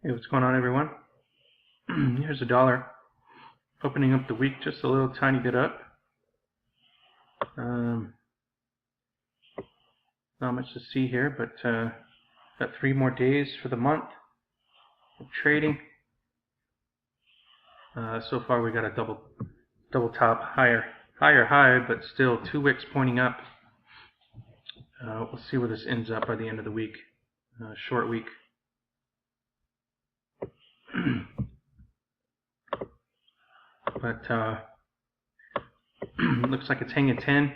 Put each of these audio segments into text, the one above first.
Hey, what's going on, everyone? Here's the dollar opening up the week just a little tiny bit up. Not much to see here, but got 3 more days for the month of trading. So far we got a double top, higher high, but still 2 wicks pointing up. We'll see where this ends up by the end of the week. Short week. But looks like it's hanging 10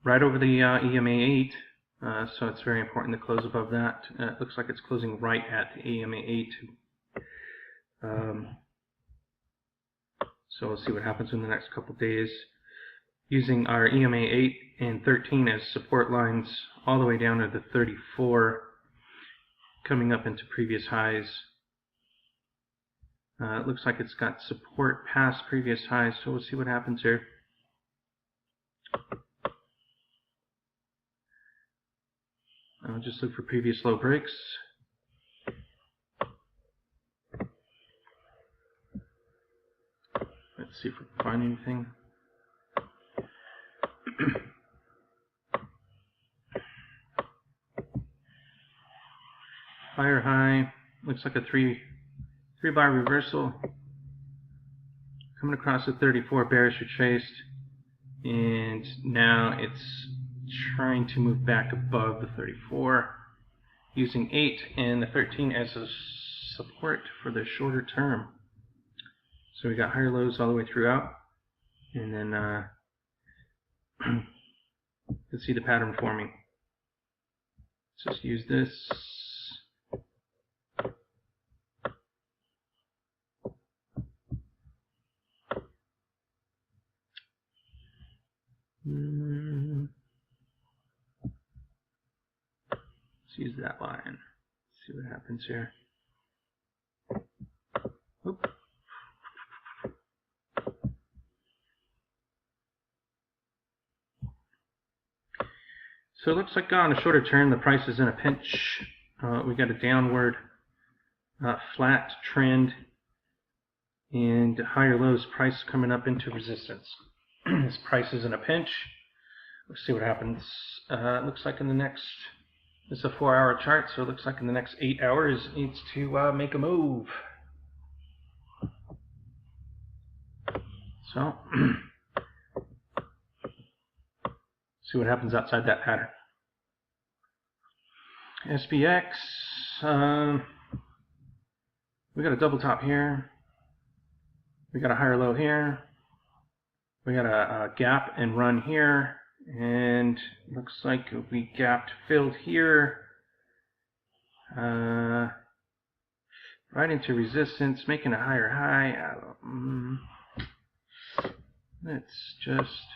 right over the EMA 8, so it's very important to close above that. It looks like it's closing right at the EMA 8. So we'll see what happens in the next couple days. Using our EMA 8 and 13 as support lines all the way down to the 34, coming up into previous highs. It looks like it's got support past previous highs, so we'll see what happens here. I'll just look for previous low breaks. Let's see if we can find anything. Higher high, looks like a 3-bar reversal. Coming across the 34, bearish retraced, and now it's trying to move back above the 34, using 8 and the 13 as a support for the shorter term. So we got higher lows all the way throughout, and then you can see the pattern forming. Let's just use this. Let's use that line. See what happens here. Oop. So it looks like on a shorter term the price is in a pinch. We got a downward flat trend and higher lows, price coming up into resistance. This price is in a pinch. Let's see what happens. It looks like in the next, this is a 4-hour chart, so it looks like in the next 8 hours it needs to make a move. So, see what happens outside that pattern. SPX, we got a double top here. We got a higher low here. We got a gap and run here, and looks like we gapped filled here, right into resistance, making a higher high. Let's just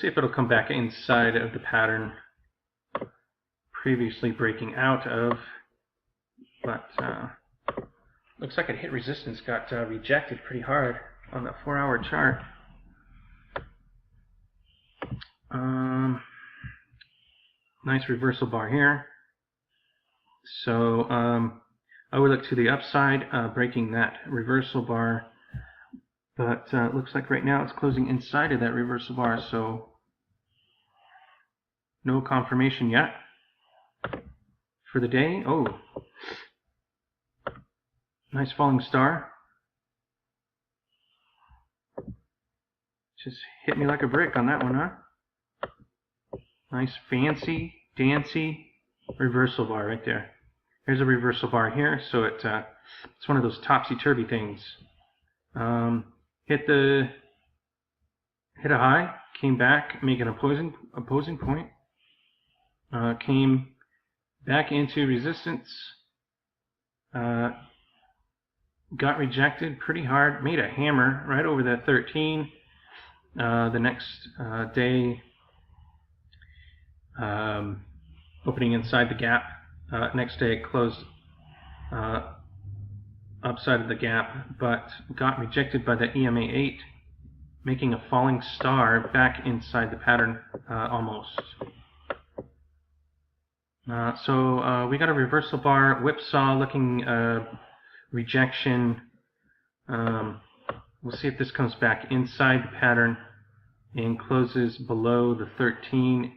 see if it'll come back inside of the pattern previously breaking out of, but looks like it hit resistance, got rejected pretty hard on that 4-hour chart. Nice reversal bar here. So I would look to the upside, breaking that reversal bar, but it looks like right now it's closing inside of that reversal bar, so no confirmation yet. For the day, oh, nice falling star. Just hit me like a brick on that one, huh? Nice fancy, dancy reversal bar right there. There's a reversal bar here, so it's one of those topsy-turvy things. Hit a high, came back, make an opposing point, came back into resistance, got rejected pretty hard, made a hammer right over that 13. The next day, opening inside the gap. Next day it closed upside of the gap, but got rejected by the EMA 8 making a falling star back inside the pattern almost. So we got a reversal bar, whipsaw looking rejection. We'll see if this comes back inside the pattern and closes below the 13.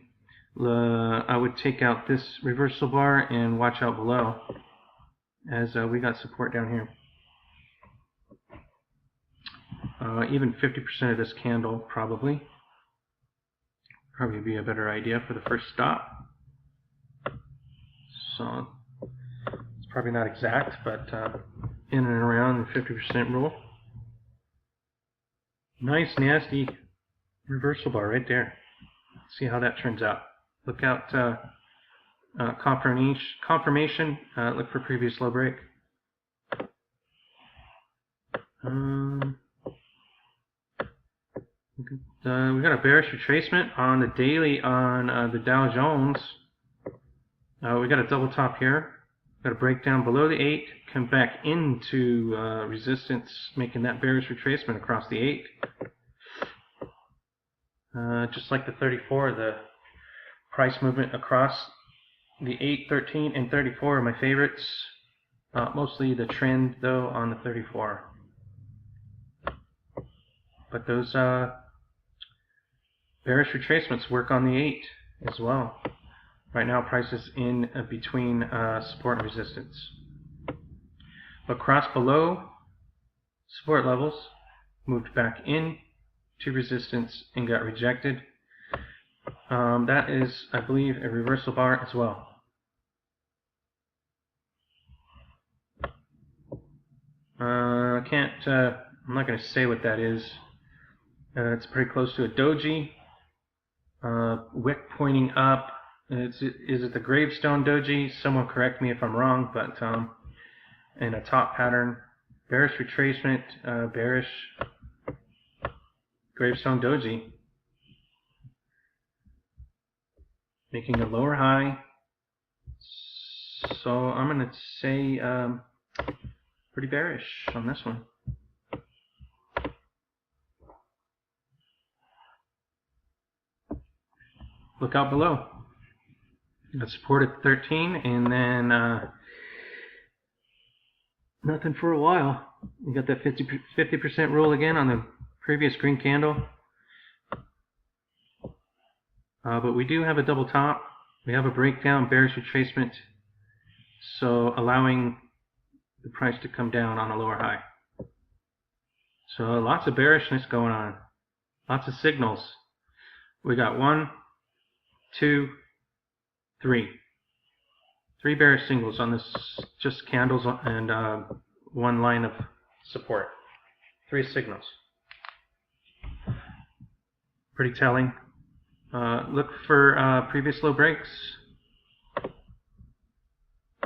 I would take out this reversal bar and watch out below, as we got support down here. Even 50% of this candle probably be a better idea for the first stop. So it's probably not exact, but in and around the 50% rule. Nice, nasty reversal bar right there. Let's see how that turns out. Look out confirmation. Look for previous low break. We got a bearish retracement on the daily on the Dow Jones. We got a double top here. Got a breakdown below the 8, come back into resistance, making that bearish retracement across the 8. Just like the 34, the price movement across the 8, 13, and 34 are my favorites. Mostly the trend though on the 34. But those bearish retracements work on the 8 as well. Right now, price is in between support and resistance. But crossed below support levels, moved back in to resistance and got rejected. That is, I believe, a reversal bar as well. I'm not going to say what that is. It's pretty close to a doji. Wick pointing up. Is it the gravestone doji? Someone correct me if I'm wrong, but in a top pattern, bearish retracement, bearish gravestone doji, making a lower high. So I'm going to say pretty bearish on this one. Look out below. Got support at 13, and then nothing for a while. We got that 50% rule again on the previous green candle. But we do have a double top. We have a breakdown, bearish retracement, so allowing the price to come down on a lower high. So lots of bearishness going on. Lots of signals. We got 1, 2, 3. 3 bearish signals on this, just candles and one line of support. 3 signals. Pretty telling. Look for previous low breaks.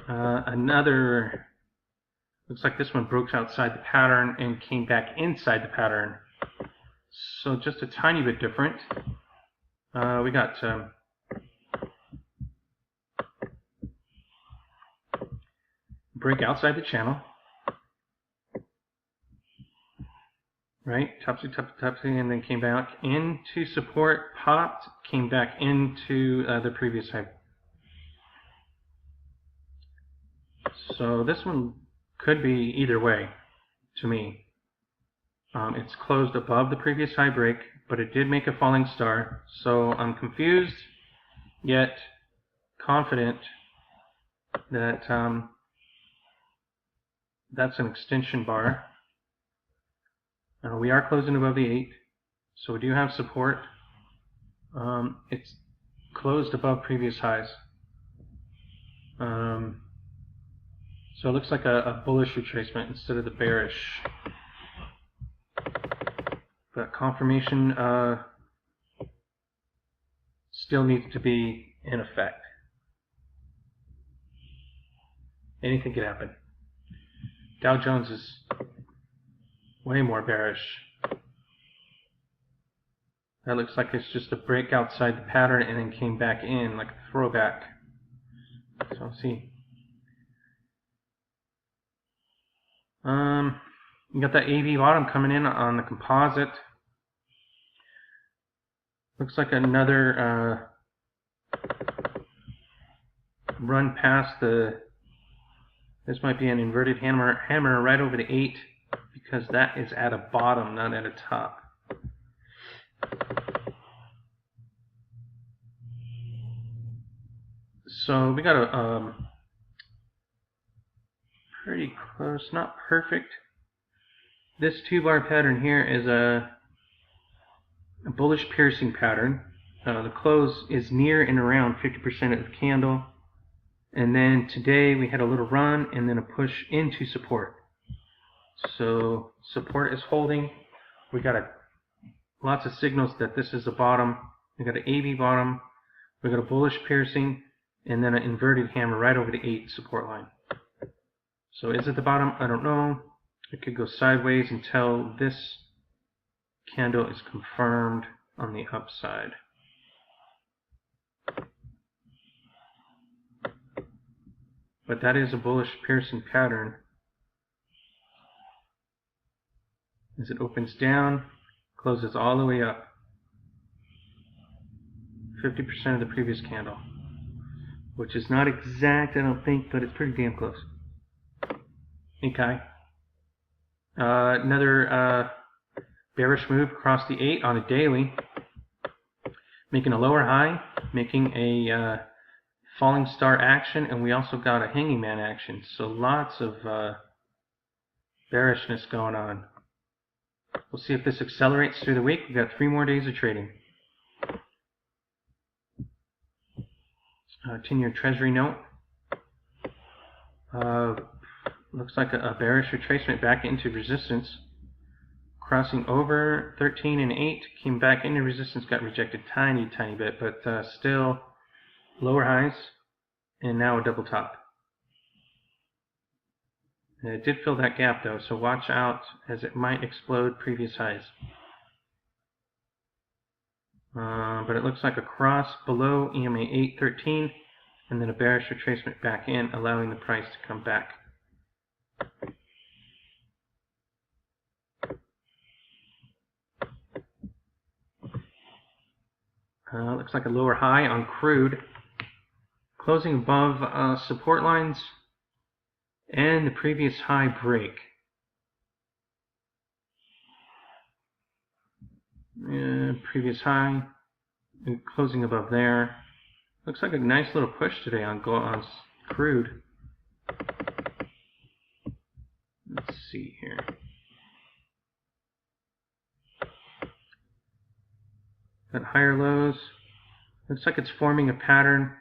Another, looks like this one broke outside the pattern and came back inside the pattern. So just a tiny bit different. We got break outside the channel, right? Topsy, and then came back into support, popped, came back into the previous high. So this one could be either way to me. It's closed above the previous high break, but it did make a falling star. So I'm confused, yet confident that that's an extension bar. We are closing above the 8, so we do have support. It's closed above previous highs. So it looks like a bullish retracement instead of the bearish. But confirmation still needs to be in effect. Anything could happen. Dow Jones is way more bearish. That looks like it's just a break outside the pattern and then came back in like a throwback. So let's see. You got that AV bottom coming in on the composite. Looks like another run past the, this might be an inverted hammer right over the 8, because that is at a bottom, not at a top. So we got a pretty close, not perfect. This 2-bar pattern here is a bullish piercing pattern. The close is near and around 50% of the candle. And then today we had a little run and then a push into support. So support is holding. We got lots of signals that this is the bottom. We got an AB bottom. We got a bullish piercing and then an inverted hammer right over the 8 support line. So is it the bottom? I don't know. It could go sideways until this candle is confirmed on the upside. But that is a bullish piercing pattern. As it opens down, closes all the way up. 50% of the previous candle. Which is not exact, I don't think, but it's pretty damn close. Okay. Another bearish move across the 8 on a daily. Making a lower high, making a falling star action, and we also got a hanging man action. So lots of bearishness going on. We'll see if this accelerates through the week. We've got 3 more days of trading. 10-year treasury note. Looks like a bearish retracement back into resistance. Crossing over 13 and 8, came back into resistance, got rejected tiny bit, but still lower highs, and now a double top. And it did fill that gap though, so watch out as it might explode previous highs. But it looks like a cross below EMA 813, and then a bearish retracement back in, allowing the price to come back. Looks like a lower high on crude, closing above support lines and the previous high break. Previous high, and closing above there. Looks like a nice little push today on crude. Let's see here. Got higher lows. Looks like it's forming a pattern.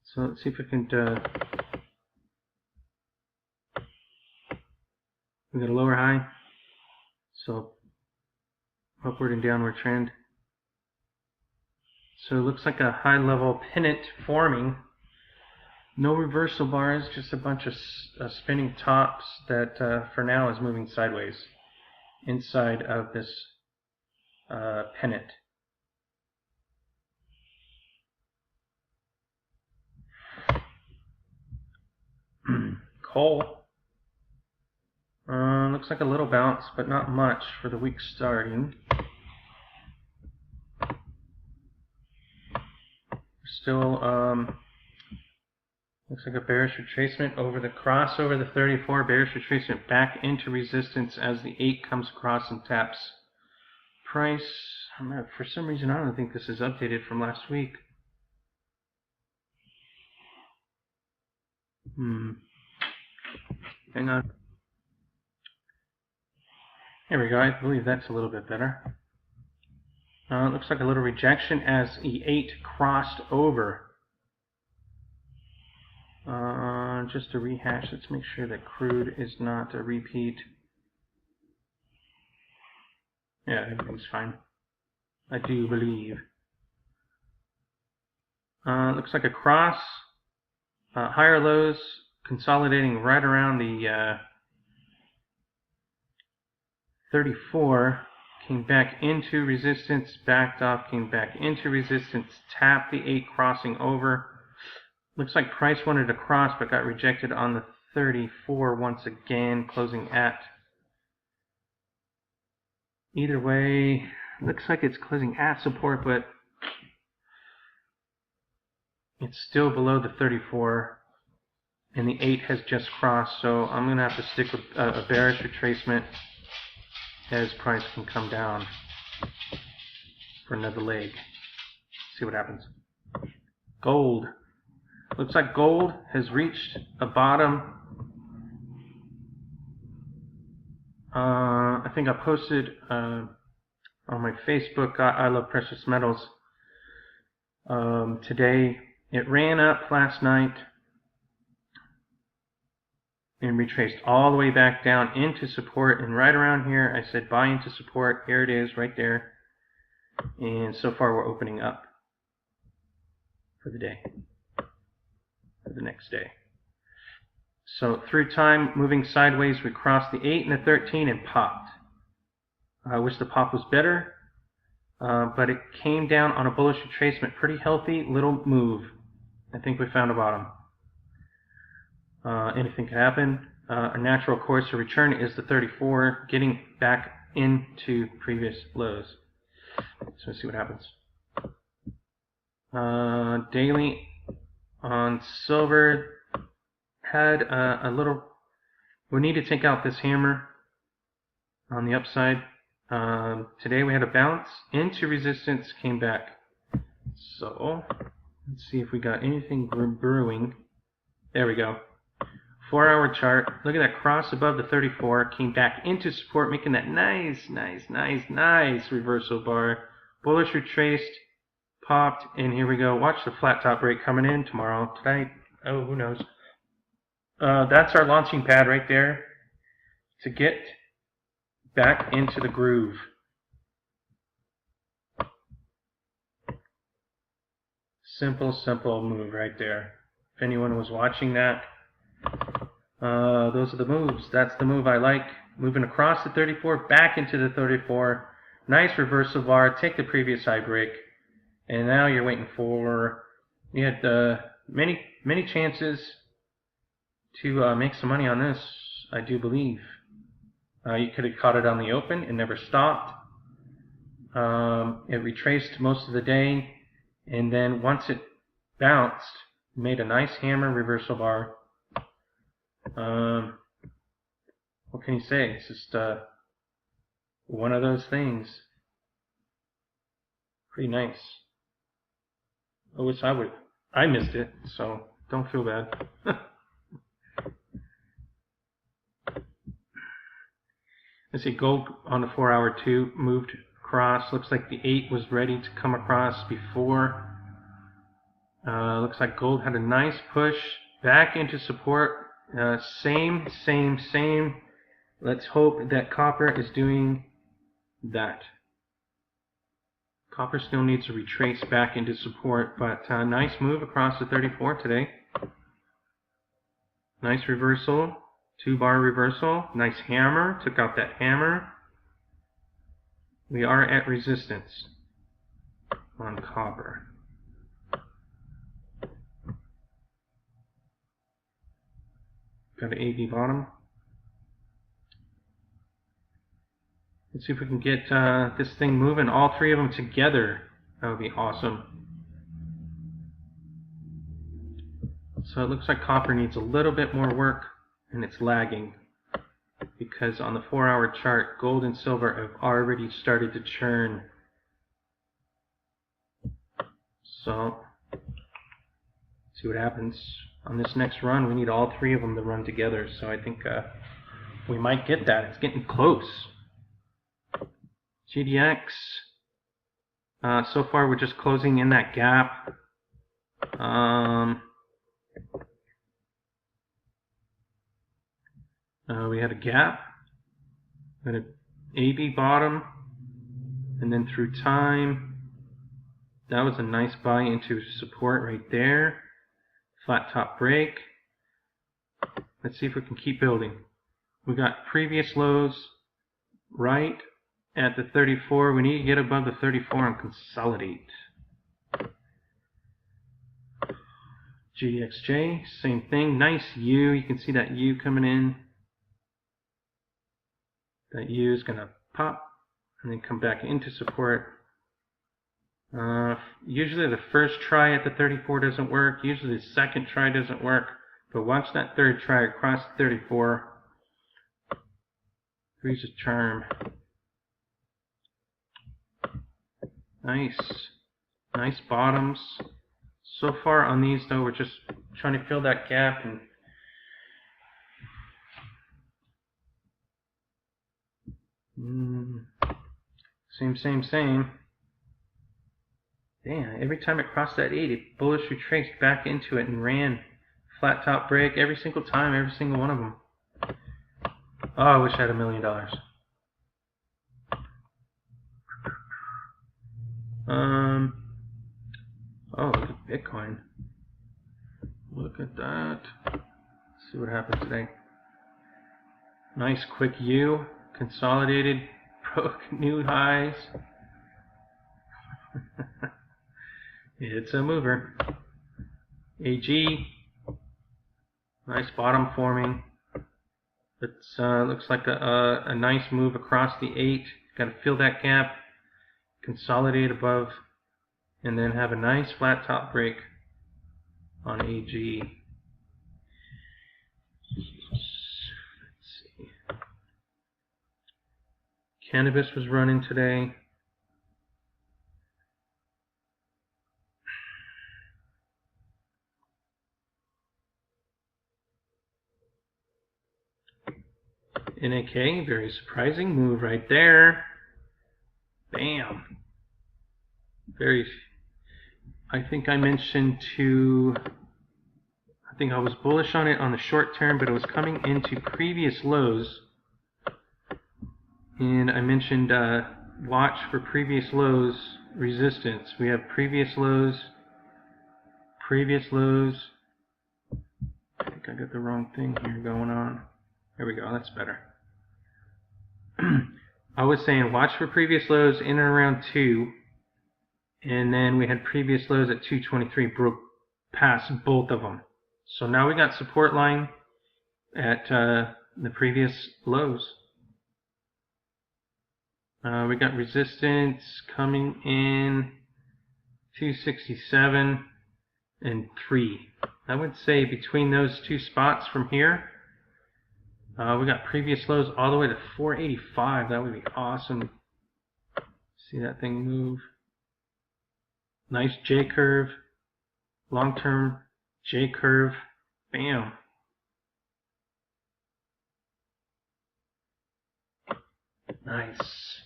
So let's see if we can. We got a lower high. So upward and downward trend. So it looks like a high level pennant forming. No reversal bars, just a bunch of spinning tops that for now is moving sideways inside of this pennant. Coal. Looks like a little bounce, but not much for the week starting. Still, looks like a bearish retracement over the cross over the 34, bearish retracement back into resistance as the 8 comes across and taps price. For some reason, I don't think this is updated from last week. Hang on. There we go. I believe that's a little bit better. It looks like a little rejection as E8 crossed over. Just to rehash, let's make sure that crude is not a repeat. Yeah, everything's fine. I do believe. Looks like a cross. Higher lows consolidating right around the 34. Came back into resistance, backed off, came back into resistance, tapped the 8 crossing over. Looks like price wanted to cross but got rejected on the 34 once again, closing at. Either way, Looks like it's closing at support, but it's still below the 34, and the 8 has just crossed, so I'm going to have to stick with a bearish retracement as price can come down for another leg. See what happens. Gold. Looks like gold has reached a bottom. I think I posted on my Facebook, I Love Precious Metals, today. It ran up last night and retraced all the way back down into support, and right around here I said buy into support. Here it is right there, and so far we're opening up for the day, for the next day. So through time, moving sideways, we crossed the 8 and the 13 and popped. I wish the pop was better, but it came down on a bullish retracement. Pretty healthy little move. I think we found a bottom. Anything could happen. A natural course of return is the 34, getting back into previous lows. So let's see what happens. Daily on silver had a little. We need to take out this hammer on the upside. Today we had a bounce into resistance, came back. So let's see if we got anything brewing. There we go. 4-hour chart. Look at that cross above the 34. Came back into support, making that nice reversal bar. Bullish retraced, popped, and here we go. Watch the flat top break coming in tomorrow, tonight. Oh, who knows? That's our launching pad right there to get back into the groove. Simple move right there. If anyone was watching that, those are the moves. That's the move I like. Moving across the 34, back into the 34. Nice reversal bar. Take the previous high break. And now you're waiting for, you had many chances to make some money on this, I do believe. You could have caught it on the open and never stopped. It retraced most of the day, and then once it bounced, made a nice hammer reversal bar. What can you say? It's just one of those things. Pretty nice. I wish I missed it, so don't feel bad. Let's see, gold on the 4-hour too moved across. Looks like the 8 was ready to come across before. Looks like gold had a nice push back into support. Same. Let's hope that copper is doing that. Copper still needs to retrace back into support, but nice move across the 34 today. Nice reversal, 2-bar reversal, nice hammer, took out that hammer. We are at resistance on copper. Got an AB bottom. Let's see if we can get this thing moving, all three of them together. That would be awesome. So it looks like copper needs a little bit more work, and it's lagging because on the 4-hour chart, gold and silver have already started to churn. So see what happens on this next run. We need all three of them to run together, so I think we might get that. It's getting close. GDX, so far we're just closing in that gap. We had a gap, had an AB bottom, and then through time, that was a nice buy into support right there. Flat top break. Let's see if we can keep building. We got previous lows right at the 34. We need to get above the 34 and consolidate. GDXJ, same thing. Nice U. You can see that U coming in. That U is going to pop and then come back into support. Usually the first try at the 34 doesn't work. Usually the second try doesn't work. But watch that third try across the 34. Three's a charm. Nice. Nice bottoms. So far on these though, we're just trying to fill that gap and same. Damn, every time it crossed that 8, it bullish retraced back into it and ran. Flat top break every single time, every single one of them. Oh, I wish I had $1 million. Oh, look at Bitcoin. Look at that. Let's see what happens today. Nice quick U, consolidated, broke new highs. It's a mover. AG, nice bottom forming. It looks like a nice move across the 8. Got to fill that gap, consolidate above, and then have a nice flat top break on AG. Let's see. Cannabis was running today. NAK, very surprising move right there. Bam. I think I mentioned I think I was bullish on it on the short term, but it was coming into previous lows. And I mentioned watch for previous lows resistance. We have previous lows. I think I got the wrong thing here going on. There we go, that's better. I was saying watch for previous lows in and around 2, and then we had previous lows at 223, broke past both of them. So now we got support line at the previous lows. We got resistance coming in 267 and 3. I would say between those two spots from here, we got previous lows all the way to 485. That would be awesome. See that thing move. Nice J curve. Long-term J curve. Bam. Nice.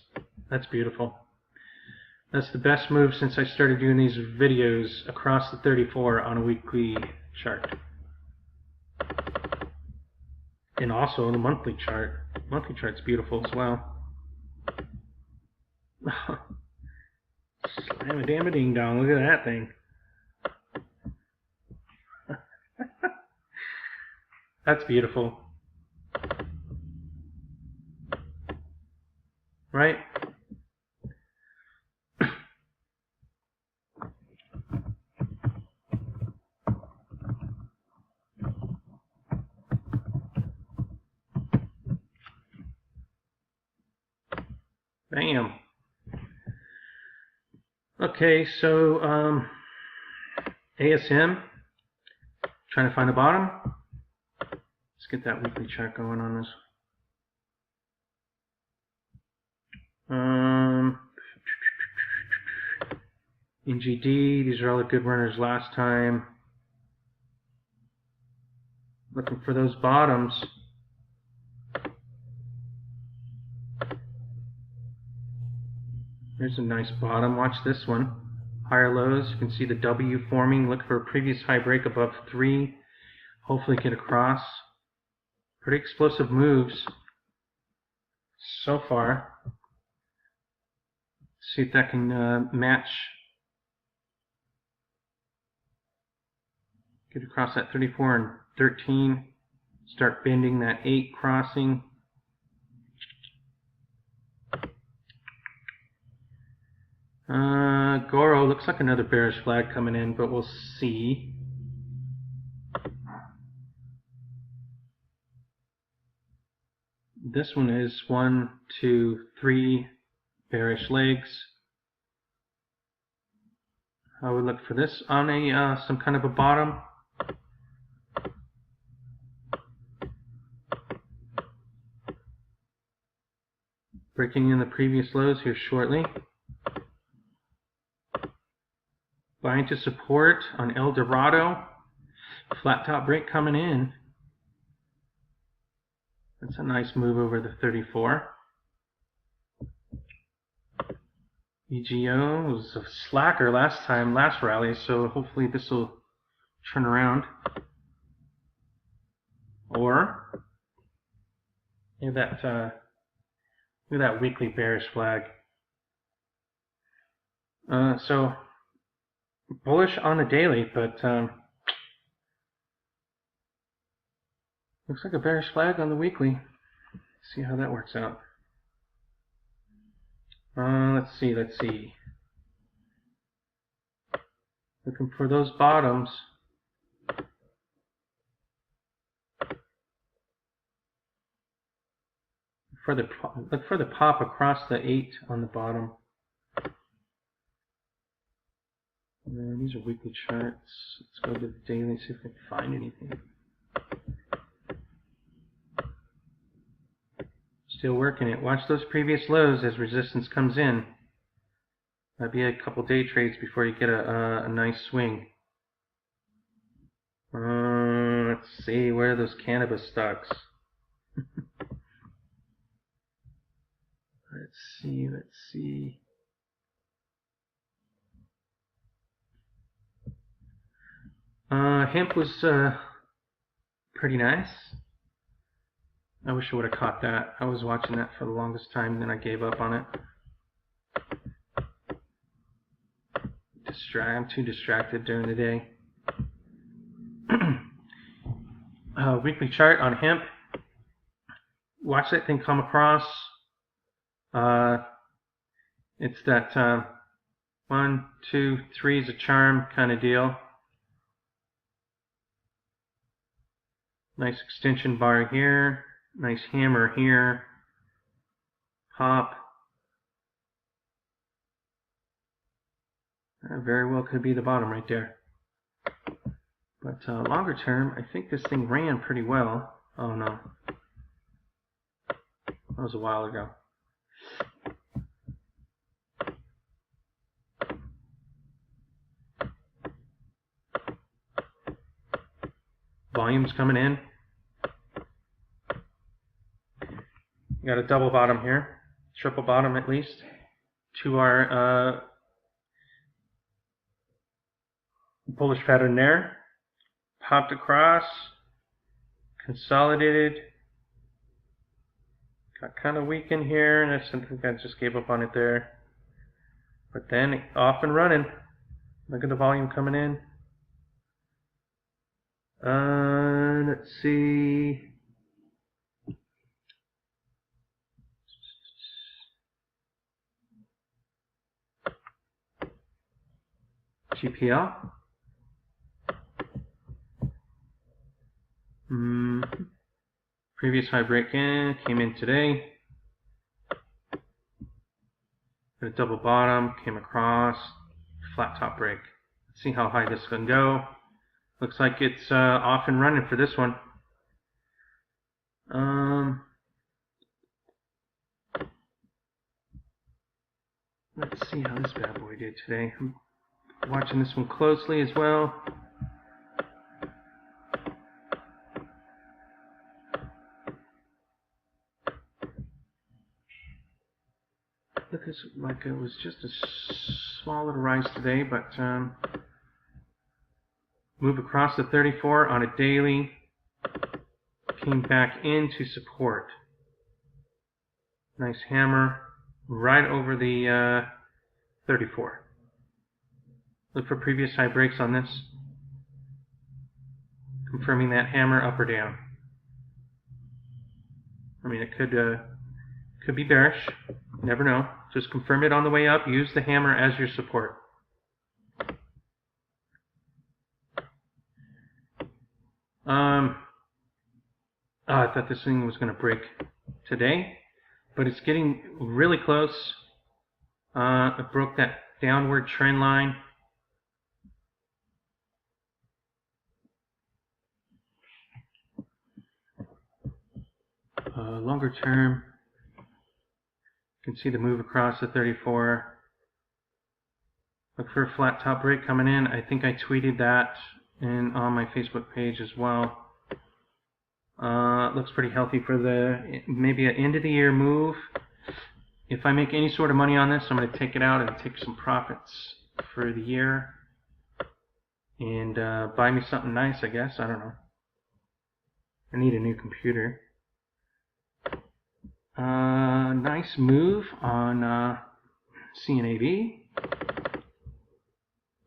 That's beautiful. That's the best move since I started doing these videos across the 34 on a weekly chart. And also the monthly chart. Monthly chart's beautiful as well. Slam a damn a ding dong. Look at that thing. That's beautiful. Right? Bam. Okay, so ASM, trying to find a bottom. Let's get that weekly chart going on this. NGD, these are all the good runners last time. Looking for those bottoms. There's a nice bottom. Watch this one. Higher lows. You can see the W forming. Look for a previous high break above 3. Hopefully get across. Pretty explosive moves so far. See if that can match. Get across that 34 and 13. Start bending that 8 crossing. Goro looks like another bearish flag coming in, but we'll see. This one is 1, 2, 3 bearish legs. I would look for this on a some kind of a bottom. Breaking in the previous lows here shortly. Buying to support on El Dorado. Flat top break coming in. That's a nice move over the 34. EGO was a slacker last rally, so hopefully this will turn around. Or look at that weekly bearish flag. So bullish on the daily, but looks like a bearish flag on the weekly. Let's see how that works out. Let's see. Looking for those bottoms. Look for the pop across the 8 on the bottom. And these are weekly charts. Let's go to the daily, see if we can find anything. Still working it. Watch those previous lows as resistance comes in. Might be a couple day trades before you get a nice swing. Let's see, where are those cannabis stocks? Let's see. Hemp was pretty nice. I wish I would have caught that. I was watching that for the longest time, then I gave up on it. I'm too distracted during the day. Weekly chart on hemp. Watch that thing come across. It's that 1, 2, 3 is a charm kind of deal. Nice extension bar here. Nice hammer here. Pop. Very well could be the bottom right there. But longer term, I think this thing ran pretty well. Oh no. That was a while ago. Volume's coming in. Got a double bottom here. Triple bottom at least. To our bullish pattern there. Popped across. Consolidated. Got kind of weak in here, and I think I just gave up on it there. But then off and running. Look at the volume coming in. Let's see. GPL. Previous high break in, came in today. Got a double bottom, came across, flat top break. Let's see how high this can go. Looks like it's off and running for this one. Let's see how this bad boy did today. I'm watching this one closely as well. Look, this like it was just a small little rise today, but move across the 34 on a daily, came back into support. Nice hammer right over the 34. Look for previous high breaks on this, confirming that hammer up or down. I mean, it could be bearish. You never know. Just confirm it on the way up. Use the hammer as your support. I thought this thing was going to break today, but it's getting really close. It broke that downward trend line. Longer term, you can see the move across the 34. Look for a flat top break coming in. I think I tweeted that on my Facebook page as well. Looks pretty healthy for maybe an end of the year move. If I make any sort of money on this, I'm going to take it out and take some profits for the year and buy me something nice, I guess. I don't know. I need a new computer. Nice move on CNAV.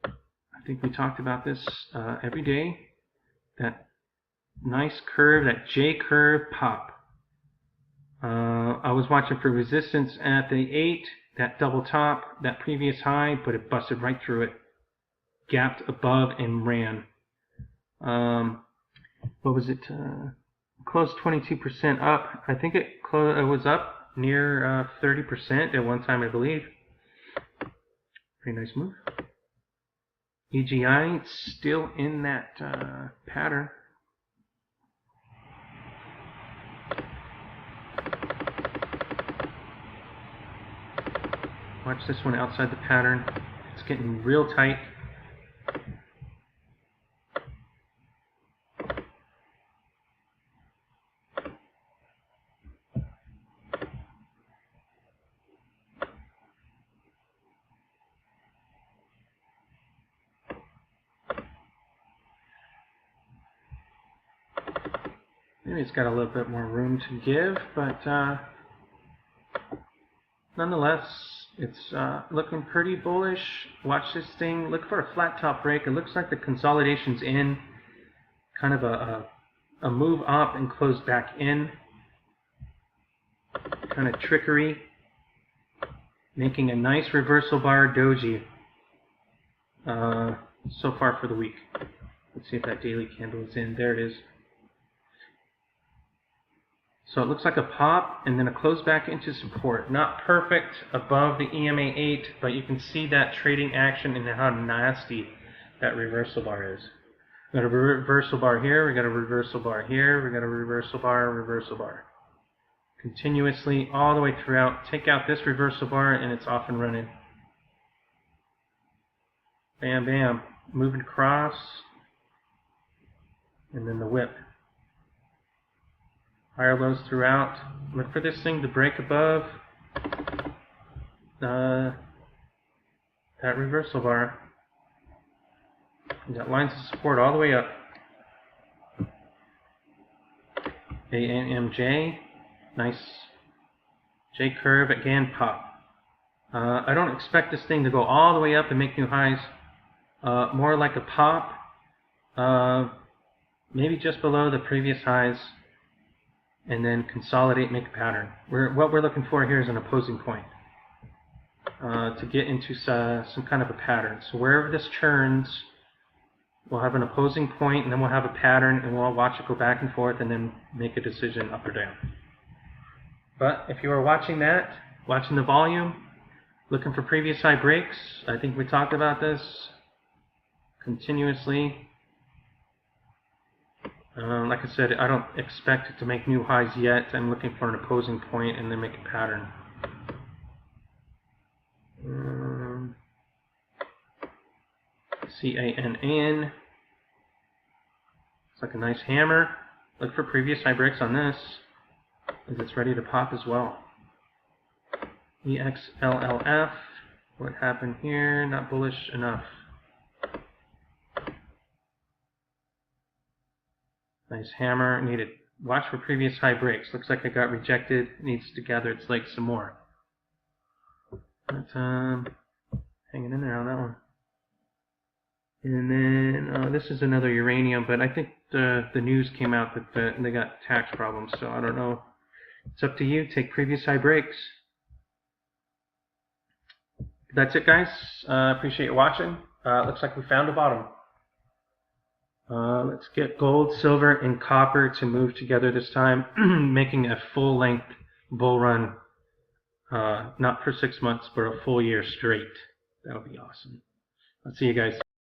I think we talked about this every day. That nice curve, that J curve pop. I was watching for resistance at the 8, that double top, that previous high, but it busted right through it, gapped above and ran. What was it? Closed 22% up. I think it was up near 30% at one time, I believe. Pretty nice move. EGI, it's still in that pattern. Watch this one outside the pattern. It's getting real tight. Maybe it's got a little bit more room to give, but nonetheless, it's looking pretty bullish. Watch this thing. Look for a flat top break. It looks like the consolidation's in. Kind of a move up and close back in. Kind of trickery. Making a nice reversal bar doji so far for the week. Let's see if that daily candle is in. There it is. So it looks like a pop and then a close back into support. Not perfect above the EMA 8, but you can see that trading action and how nasty that reversal bar is. We got a reversal bar here, we got a reversal bar here, we got a reversal bar. Continuously all the way throughout. Take out this reversal bar and it's off and running. Bam, bam. Moving across. And then the whip. Higher lows throughout. Look for this thing to break above that reversal bar. You got lines of support all the way up. AMJ. Nice J curve. Again, pop. I don't expect this thing to go all the way up and make new highs. More like a pop. Maybe just below the previous highs. And then consolidate, make a pattern. What we're looking for here is an opposing point to get into some kind of a pattern. So wherever this turns, we'll have an opposing point, and then we'll have a pattern, and we'll watch it go back and forth, and then make a decision up or down. But if you are watching that, watching the volume, looking for previous high breaks, I think we talked about this continuously. Like I said, I don't expect it to make new highs yet. I'm looking for an opposing point and then make a pattern. CANN. It's like a nice hammer. Look for previous high breaks on this, as it's ready to pop as well. EXLLF. What happened here? Not bullish enough. Nice hammer. Needed. Watch for previous high breaks. Looks like it got rejected. Needs to gather its legs some more. But hanging in there on that one. And then this is another uranium, but I think the news came out that they got tax problems. So I don't know. It's up to you. Take previous high breaks. That's it, guys. Appreciate you watching. Looks like we found a bottom. Let's get gold, silver, and copper to move together this time, making a full-length bull run not for 6 months, but a full year straight. That'll be awesome. I'll see you guys.